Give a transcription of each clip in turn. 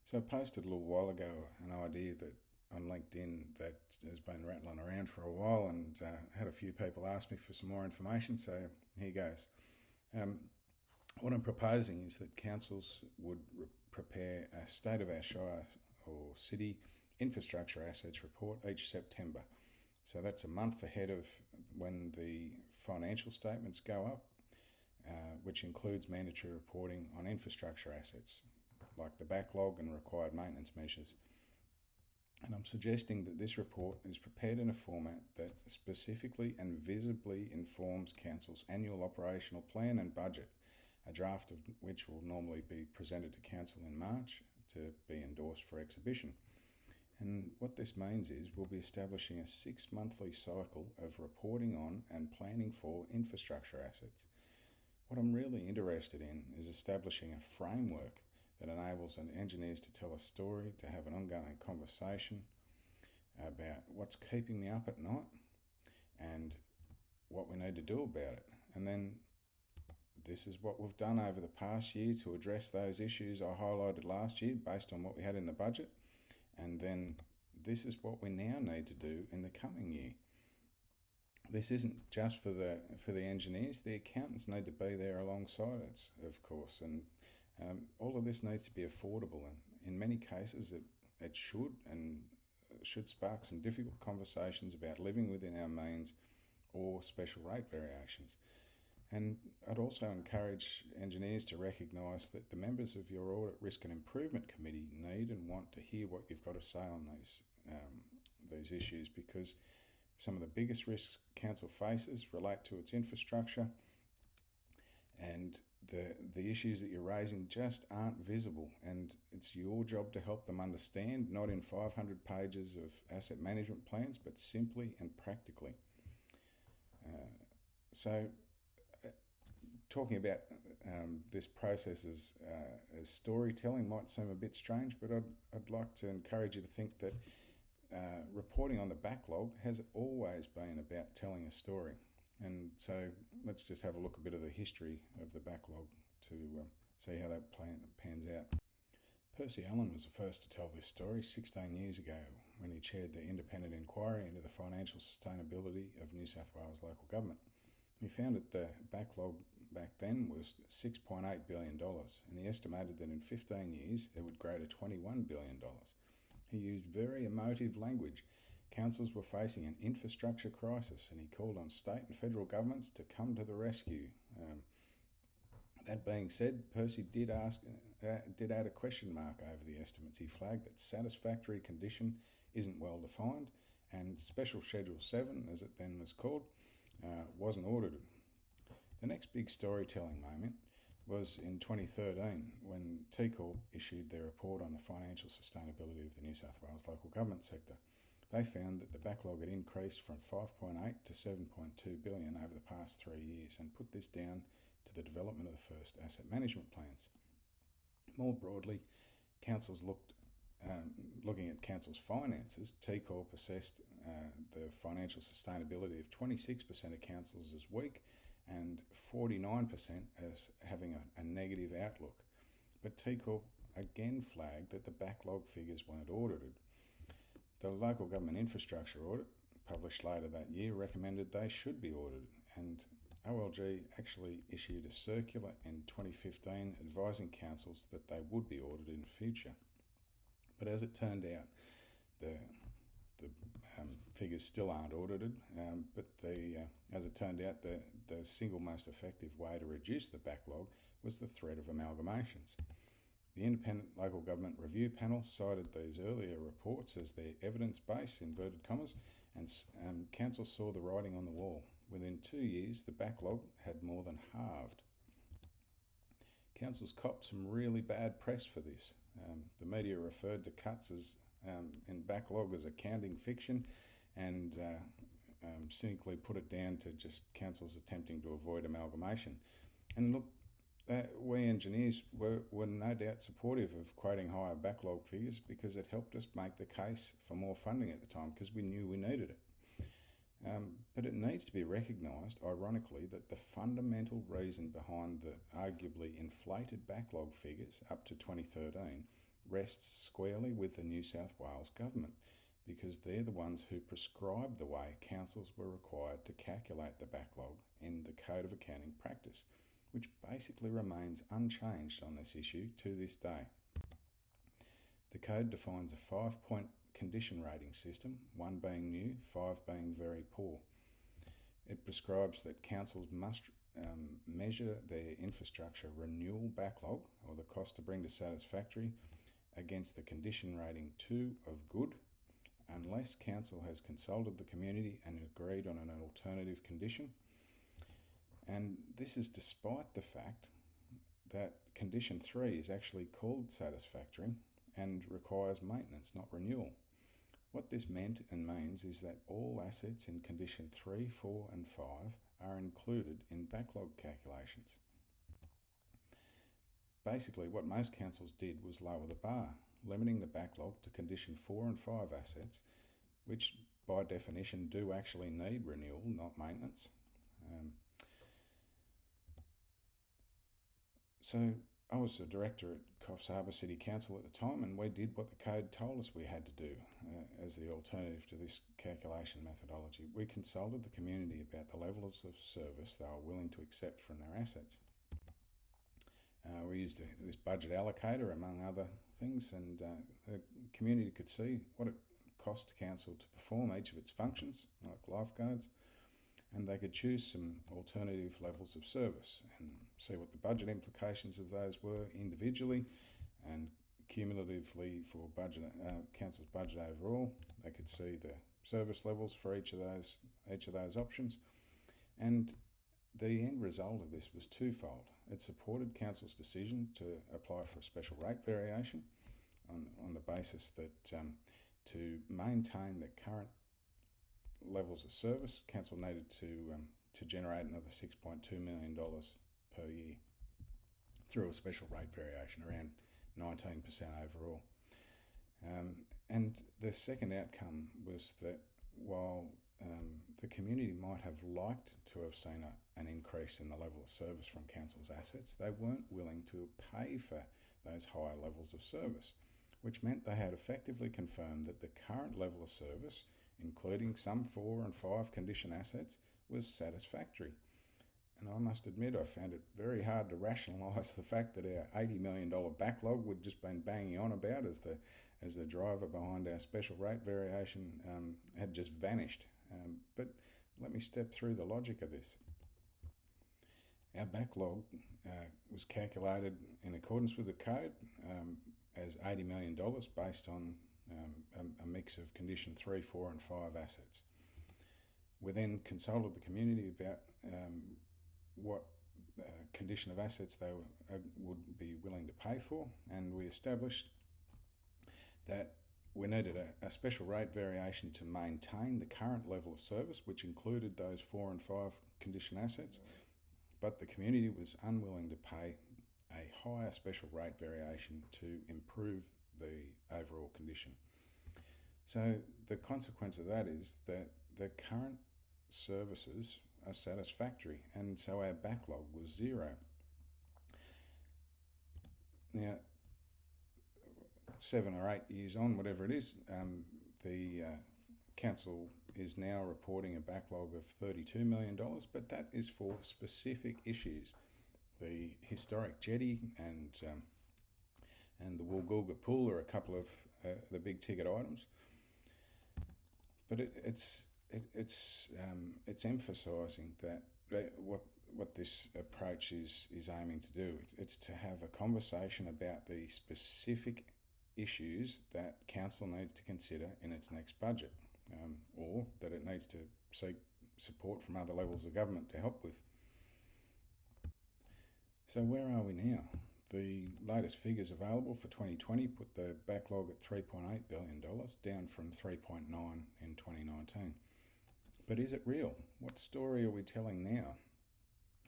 So I posted a little while ago an idea that on LinkedIn that has been rattling around for a while, and had a few people ask me for some more information. So here goes. What I'm proposing is that councils would prepare a state of our Shire or city infrastructure assets report each September. So that's a month ahead of when the financial statements go up, which includes mandatory reporting on infrastructure assets, like the backlog and required maintenance measures. And I'm suggesting that this report is prepared in a format that specifically and visibly informs Council's annual operational plan and budget, a draft of which will normally be presented to Council in March to be endorsed for exhibition. And what this means is we'll be establishing a 6-monthly cycle of reporting on and planning for infrastructure assets. What I'm really interested in is establishing a framework that enables engineers to tell a story, to have an ongoing conversation about what's keeping me up at night and what we need to do about it. And then this is what we've done over the past year to address those issues I highlighted last year based on what we had in the budget. And then this is what we now need to do in the coming year. This isn't just for the engineers. The accountants need to be there alongside us, of course, and all of this needs to be affordable, and in many cases it should spark some difficult conversations about living within our means or special rate variations. And I'd also encourage engineers to recognise that the members of your Audit, Risk and Improvement Committee need and want to hear what you've got to say on these issues, because some of the biggest risks Council faces relate to its infrastructure, and the issues that you're raising just aren't visible, and it's your job to help them understand, not in 500 pages of asset management plans, but simply and practically. Talking about this process as storytelling might seem a bit strange, but I'd like to encourage you to think that reporting on the backlog has always been about telling a story. And so let's just have a look a bit of the history of the backlog to see how that pans out. Percy Allen was the first to tell this story 16 years ago when he chaired the independent inquiry into the financial sustainability of New South Wales local government. He found that the backlog back then was $6.8 billion, and he estimated that in 15 years it would grow to $21 billion. He used very emotive language. Councils were facing an infrastructure crisis, and he called on state and federal governments to come to the rescue. That being said, Percy did add a question mark over the estimates. He flagged that satisfactory condition isn't well defined, and Special Schedule 7, as it then was called, wasn't audited. The next big storytelling moment was in 2013 when T Corp issued their report on the financial sustainability of the New South Wales local government sector. They found that the backlog had increased from 5.8 to 7.2 billion over the past 3 years, and put this down to the development of the first asset management plans. More broadly, councils looking at councils' finances, T Corp assessed the financial sustainability of 26% of councils as weak and 49% as having a negative outlook. But T Corp again flagged that the backlog figures weren't audited. The local government infrastructure audit, published later that year, recommended they should be audited, and OLG actually issued a circular in 2015 advising councils that they would be audited in the future. But as it turned out, the figures still aren't audited, as it turned out, the single most effective way to reduce the backlog was the threat of amalgamations. The Independent Local Government Review Panel cited these earlier reports as their evidence base, inverted commas, and council saw the writing on the wall. Within 2 years, the backlog had more than halved. Councils copped some really bad press for this. The media referred to cuts in backlog as accounting fiction, and cynically put it down to just councils attempting to avoid amalgamation. And look, we engineers were no doubt supportive of quoting higher backlog figures because it helped us make the case for more funding at the time, because we knew we needed it. But it needs to be recognised, ironically, that the fundamental reason behind the arguably inflated backlog figures up to 2013 rests squarely with the New South Wales government, because they're the ones who prescribe the way councils were required to calculate the backlog in the Code of Accounting Practice, which basically remains unchanged on this issue to this day. The code defines a 5-point condition rating system, 1 being new, 5 being very poor. It prescribes that councils must measure their infrastructure renewal backlog, or the cost to bring to satisfactory, against the condition rating 2 of good, unless council has consulted the community and agreed on an alternative condition. And this is despite the fact that condition 3 is actually called satisfactory and requires maintenance, not renewal. What this meant and means is that all assets in condition 3, 4 and 5 are included in backlog calculations. Basically, what most councils did was lower the bar, limiting the backlog to condition 4 and 5 assets, which by definition do actually need renewal, not maintenance. So I was a director at Coffs Harbour City Council at the time, and we did what the code told us we had to do as the alternative to this calculation methodology. We consulted the community about the levels of service they were willing to accept from their assets. We used this budget allocator, among other things, and the community could see what it cost council to perform each of its functions, like lifeguards, and they could choose some alternative levels of service and see what the budget implications of those were individually and cumulatively for council's budget overall. They could see the service levels for each of those options, and the end result of this was twofold. It supported council's decision to apply for a special rate variation on the basis that to maintain the current levels of service, council needed to generate another $6.2 million per year through a special rate variation, around 19% overall. And the second outcome was that while the community might have liked to have seen an increase in the level of service from council's assets, they weren't willing to pay for those higher levels of service, which meant they had effectively confirmed that the current level of service, including some 4 and 5 condition assets, was satisfactory. And I must admit, I found it very hard to rationalise the fact that our $80 million backlog we'd just been banging on about as the driver behind our special rate variation had just vanished. But let me step through the logic of this. Our backlog was calculated in accordance with the code as $80 million based on a mix of condition 3, 4 and 5 assets. We then consulted the community about what condition of assets they would be willing to pay for, and we established that we needed a special rate variation to maintain the current level of service, which included those 4 and 5 condition assets, but the community was unwilling to pay a higher special rate variation to improve the overall condition. So the consequence of that is that the current services are satisfactory, and so our backlog was 0. Now, 7 or 8 years on, whatever it is, the council is now reporting a backlog of $32 million, but that is for specific issues. The historic jetty and the Woolgoolga pool are a couple of the big ticket items. But it's emphasising that what this approach is aiming to do. It's to have a conversation about the specific issues that council needs to consider in its next budget, or that it needs to seek support from other levels of government to help with. So where are we now? The latest figures available for 2020 put the backlog at $3.8 billion, down from $3.9 in 2019. But is it real? What story are we telling now?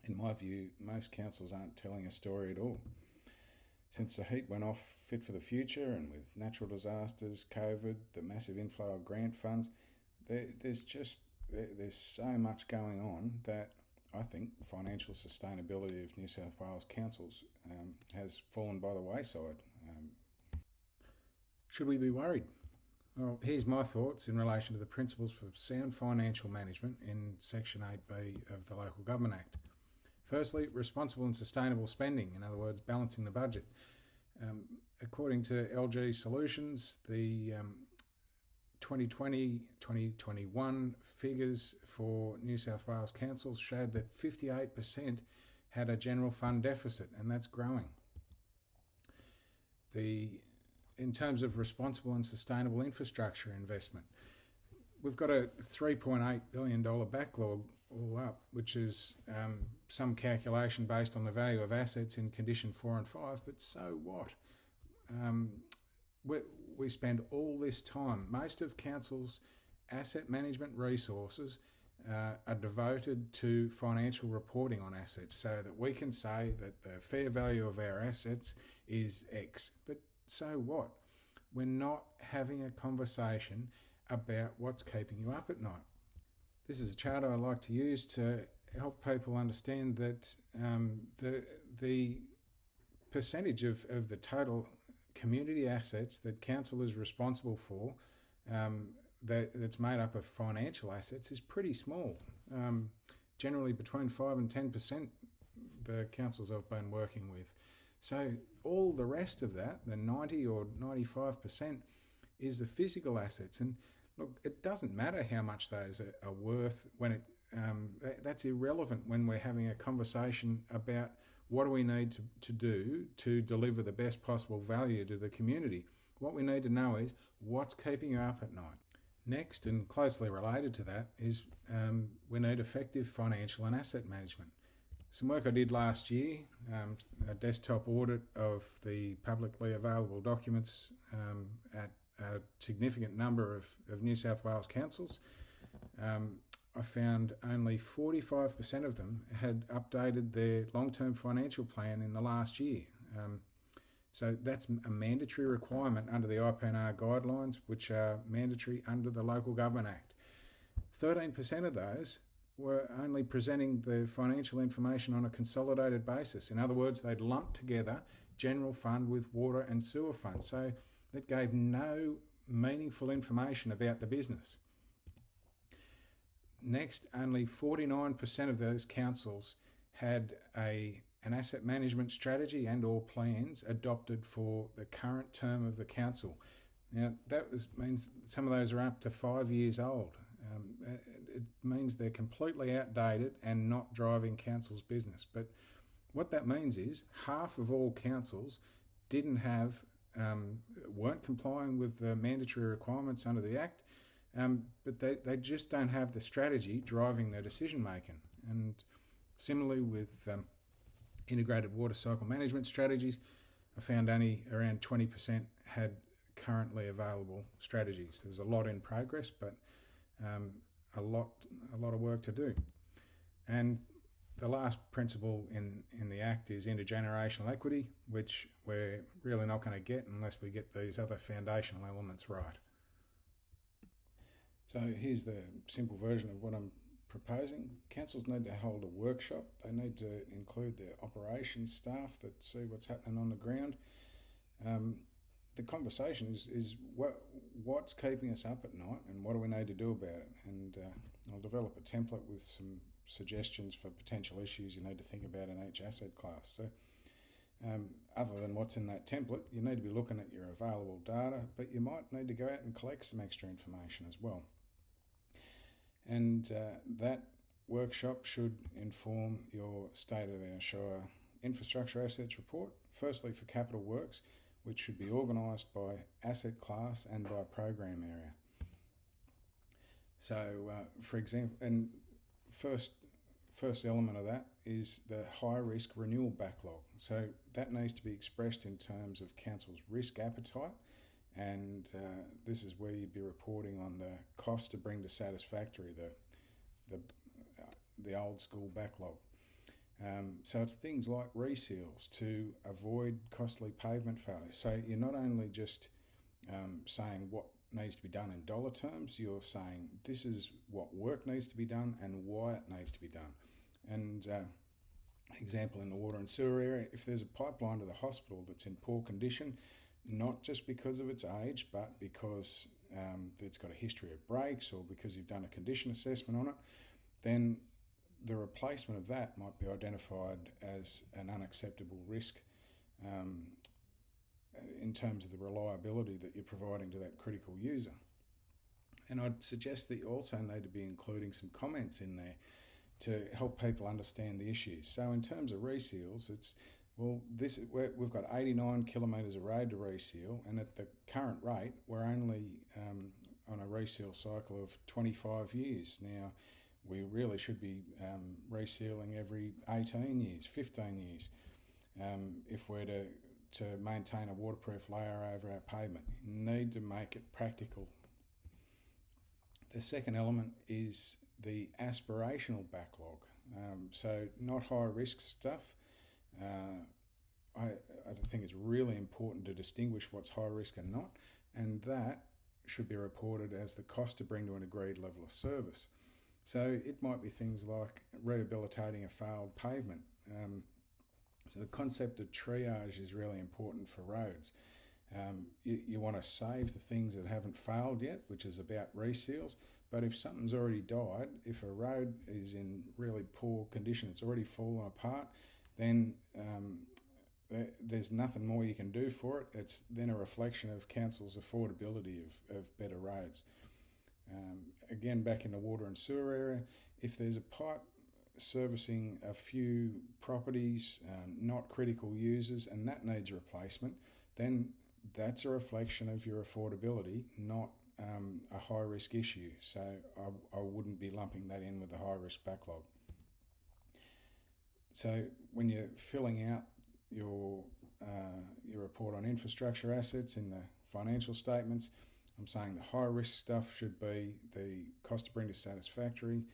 In my view, most councils aren't telling a story at all. Since the heat went off Fit for the Future, and with natural disasters, COVID, the massive inflow of grant funds, there's so much going on that I think financial sustainability of New South Wales councils has fallen by the wayside. Should we be worried? Well, here's my thoughts in relation to the principles for sound financial management in Section 8B of the Local Government Act. Firstly, responsible and sustainable spending, in other words, balancing the budget. According to LG Solutions, the 2020-2021 figures for New South Wales councils showed that 58% had a general fund deficit, and that's growing. In terms of responsible and sustainable infrastructure investment, we've got a $3.8 billion backlog all up, which is some calculation based on the value of assets in condition 4 and 5, but so what? We spend all this time, most of councils' asset management resources are devoted to financial reporting on assets so that we can say that the fair value of our assets is X. But so what? We're not having a conversation about what's keeping you up at night. This is a chart I like to use to help people understand that the percentage of the total community assets that council is responsible for that's made up of financial assets is pretty small. Generally between 5 and 10% the councils I've been working with. So all the rest of that, the 90 or 95%, is the physical assets. And look, it doesn't matter how much those are worth when that's irrelevant when we're having a conversation about what do we need to do to deliver the best possible value to the community. What we need to know is what's keeping you up at night. Next, and closely related to that, is we need effective financial and asset management. Some work I did last year, a desktop audit of the publicly available documents at a significant number of New South Wales councils. I found only 45% of them had updated their long-term financial plan in the last year. So that's a mandatory requirement under the IPNR guidelines, which are mandatory under the Local Government Act. 13% of those were only presenting the financial information on a consolidated basis. In other words, they'd lumped together general fund with water and sewer fund. So that gave no meaningful information about the business. Next, only 49% of those councils had an asset management strategy and or plans adopted for the current term of the council. Now, means some of those are up to 5 years old. It means they're completely outdated and not driving council's business. But what that means is half of all councils weren't complying with the mandatory requirements under the Act, but they just don't have the strategy driving their decision making. And similarly with integrated water cycle management strategies, I found only around 20% had currently available strategies. There's a lot in progress, but a lot of work to do. And the last principle in the Act is intergenerational equity, which we're really not going to get unless we get these other foundational elements right. So here's the simple version of what I'm proposing. Councils need to hold a workshop. They need to include their operations staff that see what's happening on the ground. The conversation is what's keeping us up at night and what do we need to do about it. And I'll develop a template with some suggestions for potential issues you need to think about in each asset class. So other than what's in that template, you need to be looking at your available data, but you might need to go out and collect some extra information as well. And that workshop should inform your State of our Shire Infrastructure Assets Report, firstly for capital works, which should be organised by asset class and by program area. So, for example, and first element of that is the high risk renewal backlog. So that needs to be expressed in terms of council's risk appetite, and this is where you'd be reporting on the cost to bring to satisfactory the old school backlog. So it's things like reseals to avoid costly pavement failures. So you're not only just saying what needs to be done in dollar terms, you're saying this is what work needs to be done and why it needs to be done. And example in the water and sewer area, if there's a pipeline to the hospital that's in poor condition, not just because of its age, but because it's got a history of breaks or because you've done a condition assessment on it, then the replacement of that might be identified as an unacceptable risk in terms of the reliability that you're providing to that critical user. And I'd suggest that you also need to be including some comments in there to help people understand the issues. So in terms of reseals, we've got 89 kilometres of road to reseal, and at the current rate, we're only on a reseal cycle of 25 years. Now, we really should be resealing every 18 years, 15 years, if we're to maintain a waterproof layer over our pavement. You need to make it practical. The second element is the aspirational backlog. So not high risk stuff. I think it's really important to distinguish what's high risk and not, and that should be reported as the cost to bring to an agreed level of service. So it might be things like rehabilitating a failed pavement. So the concept of triage is really important for roads. You want to save the things that haven't failed yet, which is about reseals. But if something's already died, if a road is in really poor condition, it's already fallen apart, then there's nothing more you can do for it. It's then a reflection of council's affordability of better roads. Again, back in the water and sewer area, if there's a pipe servicing a few properties, not critical users, and that needs replacement, then that's a reflection of your affordability, not a high-risk issue. So I wouldn't be lumping that in with the high-risk backlog. So when you're filling out your report on infrastructure assets in the financial statements, I'm saying the high-risk stuff should be the cost to bring to satisfactory,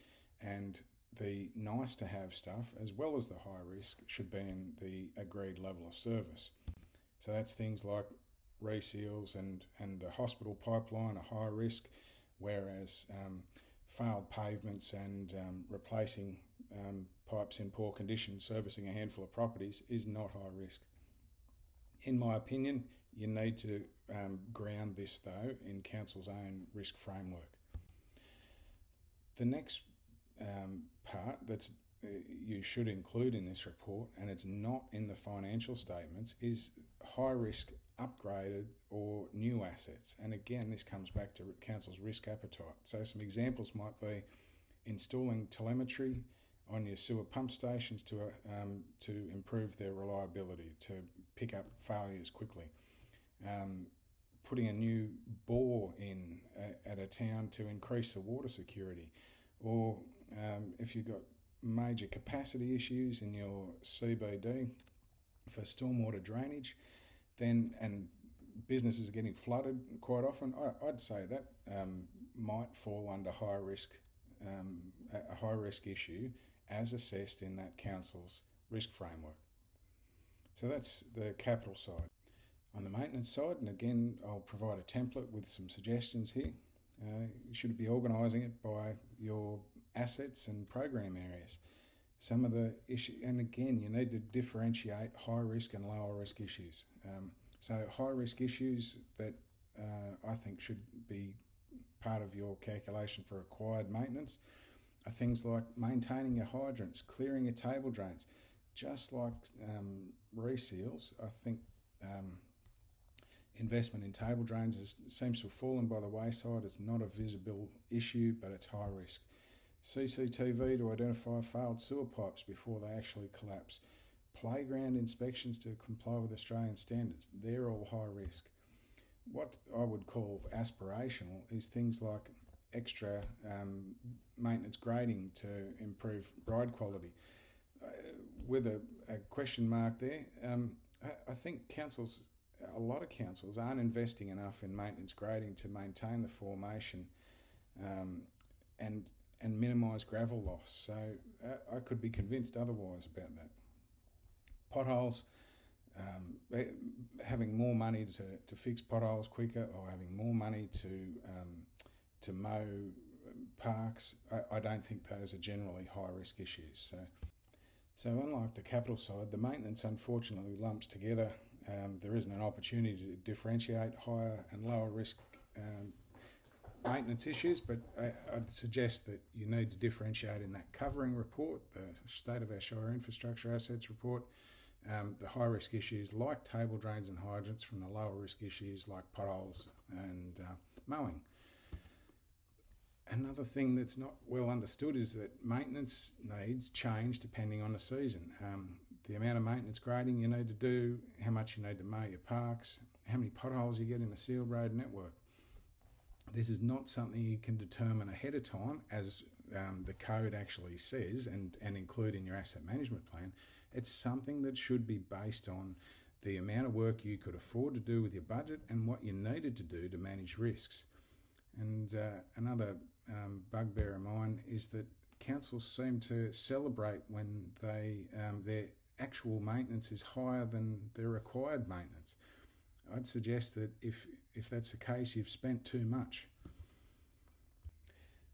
and the nice-to-have stuff, as well as the high-risk, should be in the agreed level of service. So that's things like reseals and the hospital pipeline are high risk, whereas failed pavements and replacing pipes in poor condition, servicing a handful of properties, is not high risk. In my opinion, you need to ground this, though, in council's own risk framework. The next part that's you should include in this report, and it's not in the financial statements, is high risk upgraded or new assets. And again, this comes back to council's risk appetite. So some examples might be installing telemetry on your sewer pump stations to improve their reliability, to pick up failures quickly. Putting a new bore in at a town to increase the water security. Or if you've got major capacity issues in your CBD for stormwater drainage, and businesses are getting flooded quite often, I'd say that might fall under a high risk issue as assessed in that council's risk framework. So that's the capital side. On the maintenance side, and again, I'll provide a template with some suggestions here. You should be organising it by your assets and program areas. Some of the issues, and again, you need to differentiate high risk and lower risk issues. So high risk issues that I think should be part of your calculation for required maintenance are things like maintaining your hydrants, clearing your table drains. Just like reseals, I think investment in table drains seems to have fallen by the wayside. It's not a visible issue, but it's high risk. CCTV to identify failed sewer pipes before they actually collapse. Playground inspections to comply with Australian standards. They're all high risk. What I would call aspirational is things like extra maintenance grading to improve ride quality. With a question mark there, I think a lot of councils aren't investing enough in maintenance grading to maintain the formation and minimise gravel loss. So I could be convinced otherwise about that. Potholes, having more money to fix potholes quicker, or having more money to mow parks, I don't think those are generally high risk issues. So unlike the capital side, the maintenance unfortunately lumps together there isn't an opportunity to differentiate higher and lower risk maintenance issues, but I'd suggest that you need to differentiate in that covering report, the State of our Shire Infrastructure Assets report, the high risk issues like table drains and hydrants from the lower risk issues like potholes and mowing. Another thing that's not well understood is that maintenance needs change depending on the season. The amount of maintenance grading you need to do, how much you need to mow your parks, how many potholes you get in a sealed road network. This is not something you can determine ahead of time, as the code actually says, and include in your asset management plan. It's something that should be based on the amount of work you could afford to do with your budget and what you needed to do to manage risks. And another bugbear of mine is that councils seem to celebrate when their actual maintenance is higher than their required maintenance. I'd suggest that if that's the case, you've spent too much.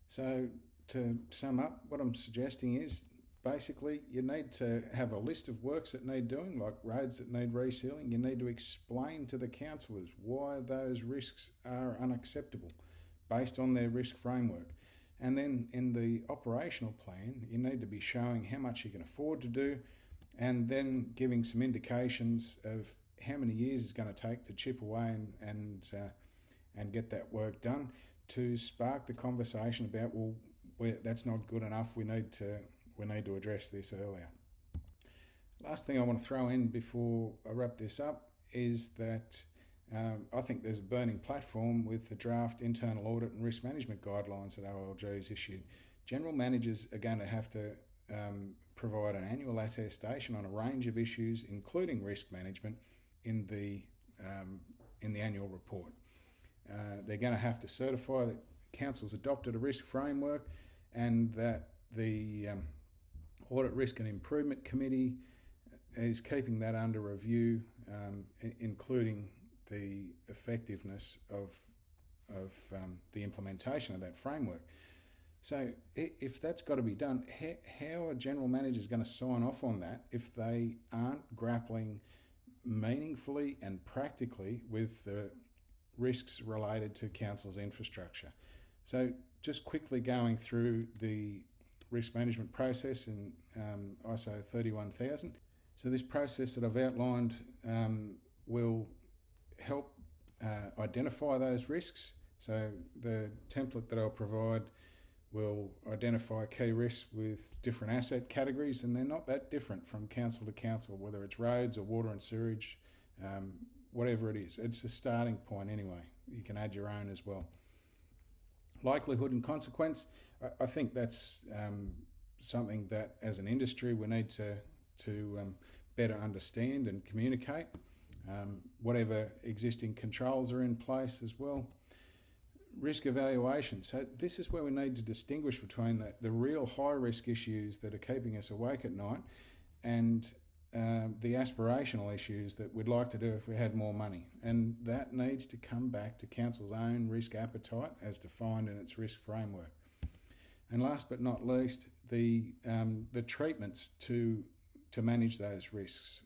So to sum up, what I'm suggesting is basically you need to have a list of works that need doing, like roads that need resealing. You need to explain to the councillors why those risks are unacceptable based on their risk framework. And then in the operational plan, you need to be showing how much you can afford to do, and then giving some indications of how many years it's going to take to chip away and get that work done, to spark the conversation about, well, that's not good enough, we need to address this earlier. Last thing I want to throw in before I wrap this up is that I think there's a burning platform with the draft internal audit and risk management guidelines that OLG has issued. General managers are going to have to provide an annual attestation on a range of issues, including risk management, in the annual report. They're going to have to certify that council's adopted a risk framework and that the Audit Risk and Improvement Committee is keeping that under review, including the effectiveness of the implementation of that framework. So if that's got to be done, how are general managers going to sign off on that if they aren't grappling meaningfully and practically with the risks related to council's infrastructure? So just quickly going through the risk management process in ISO 31000. So this process that I've outlined will help identify those risks. So the template that I'll provide will identify key risks with different asset categories, and they're not that different from council to council, whether it's roads or water and sewage, whatever it is. It's a starting point anyway. You can add your own as well. Likelihood and consequence, I think that's something that as an industry we need to better understand and communicate. Whatever existing controls are in place as well. Risk evaluation. So this is where we need to distinguish between the real high risk issues that are keeping us awake at night and the aspirational issues that we'd like to do if we had more money. And that needs to come back to council's own risk appetite as defined in its risk framework. And last but not least, the treatments to manage those risks.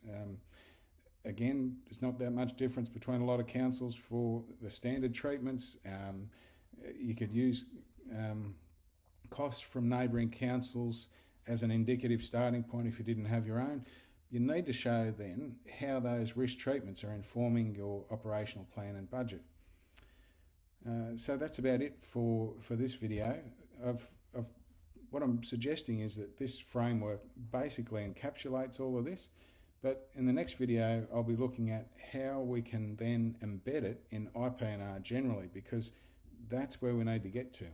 Again, there's not that much difference between a lot of councils for the standard treatments. You could use costs from neighbouring councils as an indicative starting point if you didn't have your own. You need to show then how those risk treatments are informing your operational plan and budget. So that's about it for this video. What I'm suggesting is that this framework basically encapsulates all of this. But in the next video, I'll be looking at how we can then embed it in IP&R generally, because that's where we need to get to.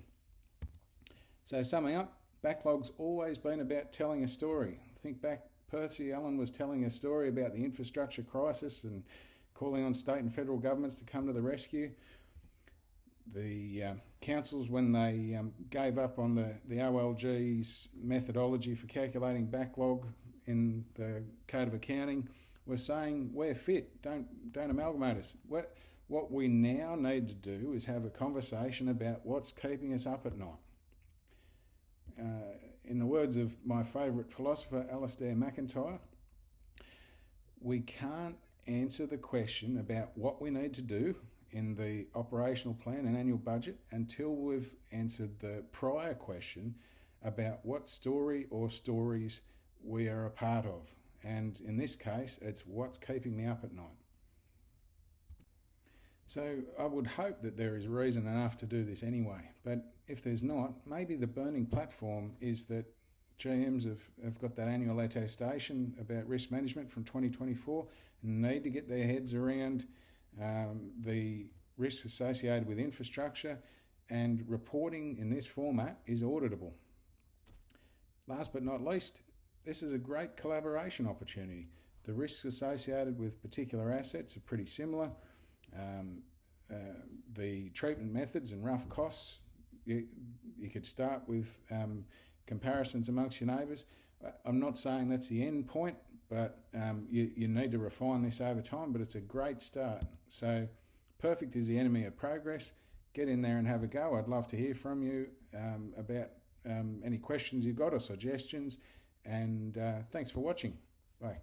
So summing up, backlog's always been about telling a story. Think back, Percy Allen was telling a story about the infrastructure crisis and calling on state and federal governments to come to the rescue. The councils, when they gave up on the OLG's methodology for calculating backlog in the Code of Accounting, were saying we're fit, don't amalgamate us. What we now need to do is have a conversation about what's keeping us up at night. In the words of my favourite philosopher, Alistair McIntyre, we can't answer the question about what we need to do in the operational plan and annual budget until we've answered the prior question about what story or stories we are a part of. And in this case, it's what's keeping me up at night. So I would hope that there is reason enough to do this anyway, but if there's not, maybe the burning platform is that GMs have got that annual attestation about risk management from 2024 and need to get their heads around the risks associated with infrastructure, and reporting in this format is auditable. Last but not least, this is a great collaboration opportunity. The risks associated with particular assets are pretty similar. The treatment methods and rough costs, you could start with comparisons amongst your neighbours. I'm not saying that's the end point, but you need to refine this over time, but it's a great start. So perfect is the enemy of progress. Get in there and have a go. I'd love to hear from you about any questions you've got or suggestions, and thanks for watching. Bye.